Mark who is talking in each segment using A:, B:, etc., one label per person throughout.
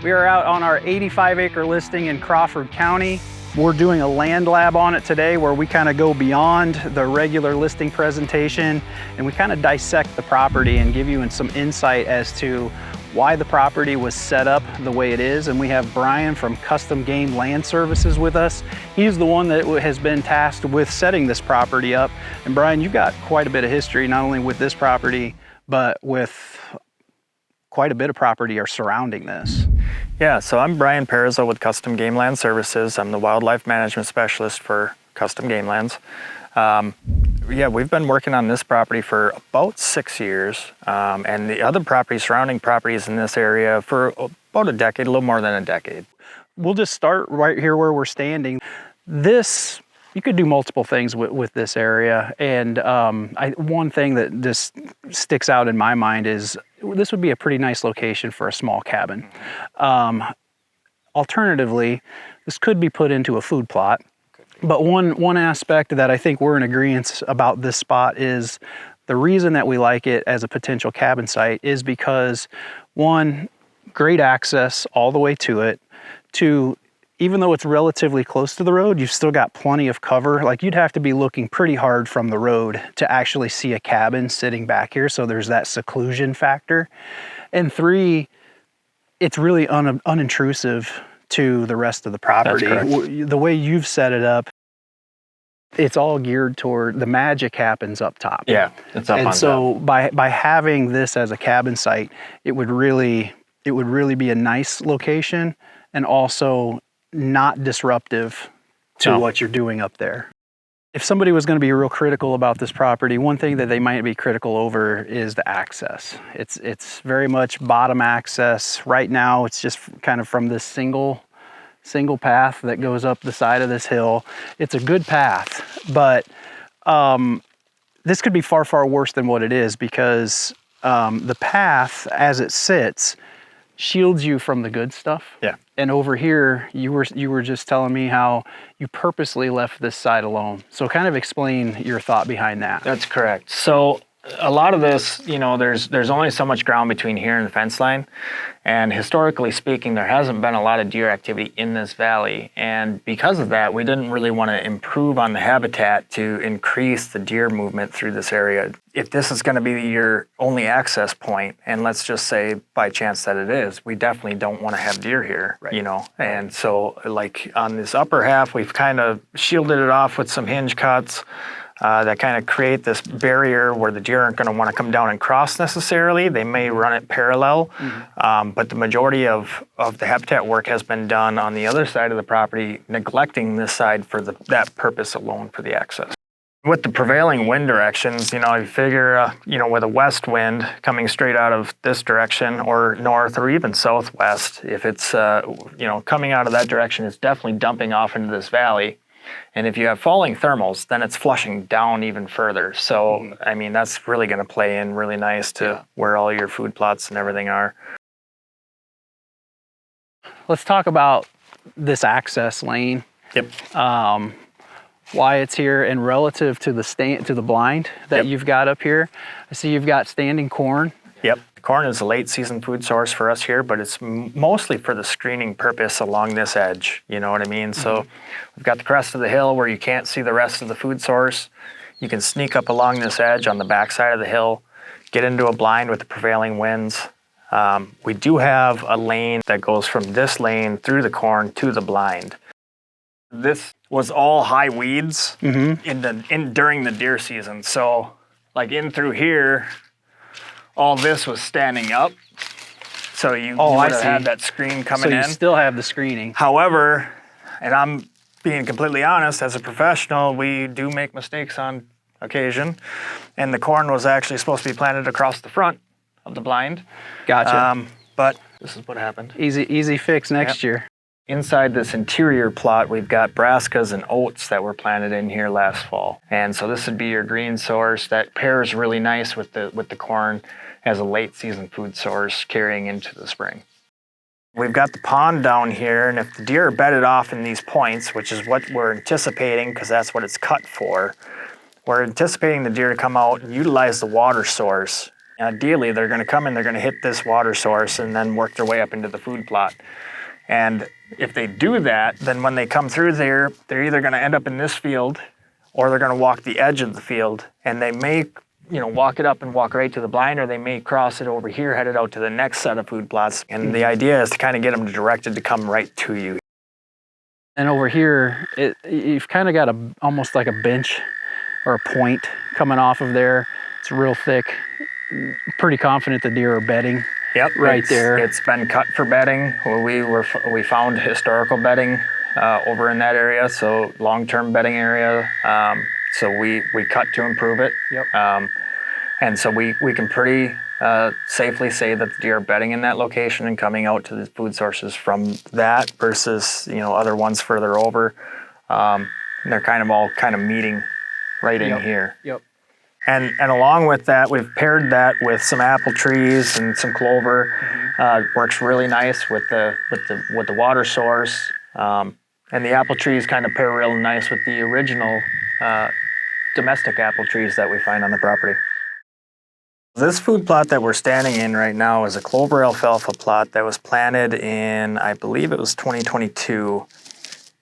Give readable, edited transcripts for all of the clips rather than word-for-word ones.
A: We are out on our 85-acre listing in Crawford County. We're doing a LandLab on it today where we kind of go beyond the regular listing presentation and we kind of dissect the property and give you some insight as to why the property was set up the way it is. And we have Bryan from Custom Game Land Services with us. He's the one that has been tasked with setting this property up. And Bryan, you've got quite a bit of history, not only with this property, but with quite a bit of property surrounding this.
B: Yeah, so I'm Bryan Perrizo with Custom Game Land Services. I'm the wildlife management specialist for Custom Game Lands. Yeah, we've been working on this property for about 6 years, and the other surrounding properties in this area for about a decade, a little more than a decade.
A: We'll just start right here where we're standing. This, you could do multiple things with this area, and one thing that just sticks out in my mind is this would be a pretty nice location for a small cabin. Alternatively, this could be put into a food plot. But one aspect that I think we're in agreement about this spot is the reason that we like it as a potential cabin site is because, one, great access all the way to it. Two, even though it's relatively close to the road, you've still got plenty of cover. Like, you'd have to be looking pretty hard from the road to actually see a cabin sitting back here, so there's that seclusion factor. And three, it's really unintrusive to the rest of the property.
B: That's correct.
A: The way you've set it up, it's all geared toward the magic happens up top.
B: Yeah, it's up on top.
A: And so by having this as a cabin site, it would really be a nice location and also not disruptive to what you're doing up there. If somebody was going to be real critical about this property, one thing that they might be critical over is the access. It's very much bottom access. Right now, it's just kind of from this single path that goes up the side of this hill. It's a good path, but this could be far, far worse than what it is because the path as it sits shields you from the good stuff.
B: Yeah.
A: And over here, you were just telling me how you purposely left this side alone. So kind of explain your thought behind that.
B: That's correct. So a lot of this, there's only so much ground between here and the fence line. And historically speaking, there hasn't been a lot of deer activity in this valley. And because of that, we didn't really want to improve on the habitat to increase the deer movement through this area. If this is going to be your only access point, and let's just say by chance that it is, we definitely don't want to have deer here, right. And so like on this upper half, we've kind of shielded it off with some hinge cuts. That kind of create this barrier where the deer aren't going to want to come down and cross necessarily. They may run it parallel, but the majority of the habitat work has been done on the other side of the property, neglecting this side for that purpose alone for the access. With the prevailing wind directions, you figure, with a west wind coming straight out of this direction or north or even southwest, if it's, coming out of that direction, it's definitely dumping off into this valley. And if you have falling thermals, then it's flushing down even further. So, I mean, that's really going to play in really nice to where all your food plots and everything are.
A: Let's talk about this access lane.
B: Yep.
A: Why it's here and relative to the blind that you've got up here. I see you've got standing corn.
B: Yep. Corn is a late season food source for us here, but it's mostly for the screening purpose along this edge. You know what I mean? So we've got the crest of the hill where you can't see the rest of the food source. You can sneak up along this edge on the back side of the hill, get into a blind with the prevailing winds. We do have a lane that goes from this lane through the corn to the blind. This was all high weeds during the deer season. So like in through here, all this was standing up, so you would have had that screen coming in.
A: So you still have the screening.
B: However, and I'm being completely honest, as a professional, we do make mistakes on occasion, and the corn was actually supposed to be planted across the front of the blind.
A: Gotcha.
B: But this is what happened.
A: Easy fix next year.
B: Inside this interior plot, we've got brassicas and oats that were planted in here last fall. And so this would be your green source that pairs really nice with the corn as a late season food source carrying into the spring. We've got the pond down here, and if the deer are bedded off in these points, which is what we're anticipating because that's what it's cut for, we're anticipating the deer to come out and utilize the water source Ideally, they're going to come and they're going to hit this water source and then work their way up into the food plot. And if they do that, then when they come through there, they're either going to end up in this field or they're going to walk the edge of the field, and they may, walk it up and walk right to the blind, or they may cross it over here, headed out to the next set of food plots. And the idea is to kind of get them directed to come right to you.
A: And over here, you've kind of got almost like a bench or a point coming off of there. It's real thick. Pretty confident the deer are bedding.
B: Yep,
A: right there.
B: It's been cut for bedding. We found historical bedding over in that area, so long-term bedding area. So we cut to improve it.
A: Yep.
B: And so we can pretty safely say that the deer are bedding in that location and coming out to the food sources from that versus other ones further over. They're kind of all meeting right in here.
A: Yep.
B: And along with that, we've paired that with some apple trees and some clover. Works really nice with the water source. And the apple trees kind of pair real nice with the original domestic apple trees that we find on the property. This food plot that we're standing in right now is a clover alfalfa plot that was planted in, I believe it was 2022.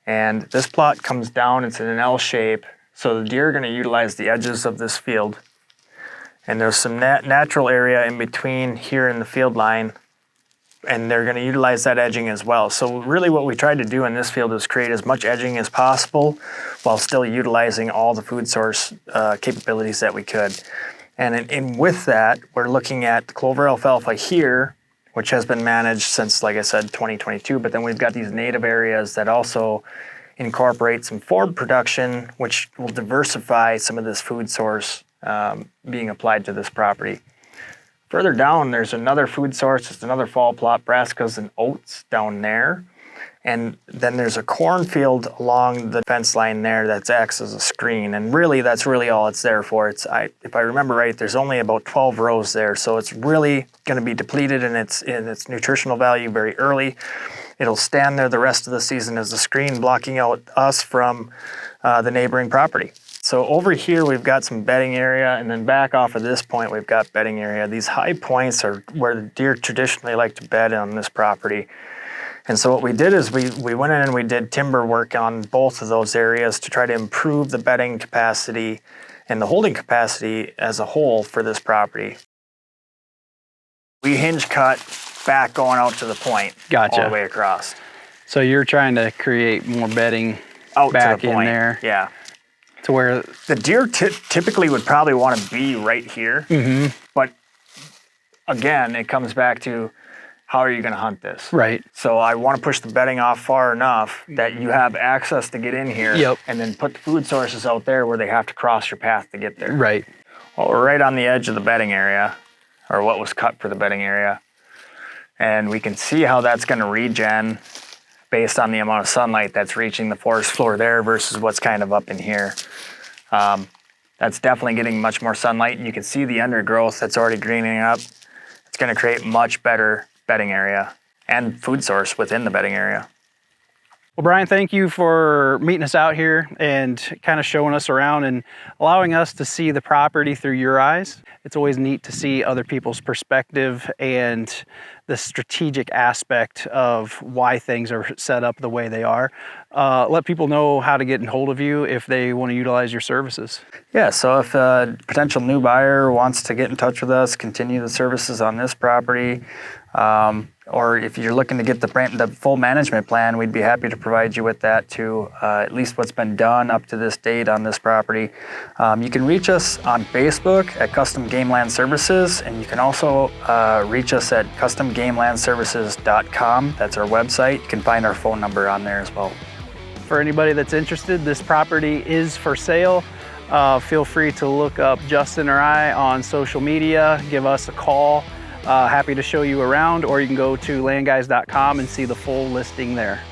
B: And this plot comes down, it's in an L shape. So the deer are going to utilize the edges of this field. And there's some natural area in between here in the field line, and they're going to utilize that edging as well. So really what we tried to do in this field is create as much edging as possible while still utilizing all the food source capabilities that we could. And with that, we're looking at the clover alfalfa here, which has been managed since, like I said, 2022, but then we've got these native areas that also incorporate some forb production, which will diversify some of this food source being applied to this property. Further down, there's another food source. It's another fall plot, brassicas and oats down there. And then there's a cornfield along the fence line there that acts as a screen. And really, that's really all it's there for. If I remember right, there's only about 12 rows there. So it's really going to be depleted in its nutritional value very early. It'll stand there the rest of the season as a screen, blocking out us from the neighboring property. So over here, we've got some bedding area, and then back off of this point, we've got bedding area. These high points are where the deer traditionally like to bed on this property. And so what we did is we went in and we did timber work on both of those areas to try to improve the bedding capacity and the holding capacity as a whole for this property. We hinge cut back going out to the point.
A: Gotcha.
B: All the way across.
A: So you're trying to create more bedding
B: out
A: back
B: to the point.
A: In there.
B: Yeah.
A: To where
B: the deer typically would probably want to be right here. Mm-hmm. But again, it comes back to how are you going to hunt this?
A: Right.
B: So I want to push the bedding off far enough that you have access to get in here.
A: Yep.
B: And then put the food sources out there where they have to cross your path to get there.
A: Right.
B: Well, we're right on the edge of the bedding area, or what was cut for the bedding area. And we can see how that's going to regen based on the amount of sunlight that's reaching the forest floor there versus what's kind of up in here. That's definitely getting much more sunlight, and you can see the undergrowth that's already greening up. It's going to create much better bedding area and food source within the bedding area.
A: Well, Bryan, thank you for meeting us out here and kind of showing us around and allowing us to see the property through your eyes. It's always neat to see other people's perspective and the strategic aspect of why things are set up the way they are. Let people know how to get in hold of you if they want to utilize your services.
B: Yeah, so if a potential new buyer wants to get in touch with us, continue the services on this property, or if you're looking to get the full management plan, we'd be happy to provide you with that too, at least what's been done up to this date on this property. You can reach us on Facebook at Custom Game Land Services, and you can also reach us at customgamelandservices.com. That's our website. You can find our phone number on there as well.
A: For anybody that's interested, this property is for sale. Feel free to look up Justin or I on social media, give us a call. Happy to show you around, or you can go to landguys.com and see the full listing there.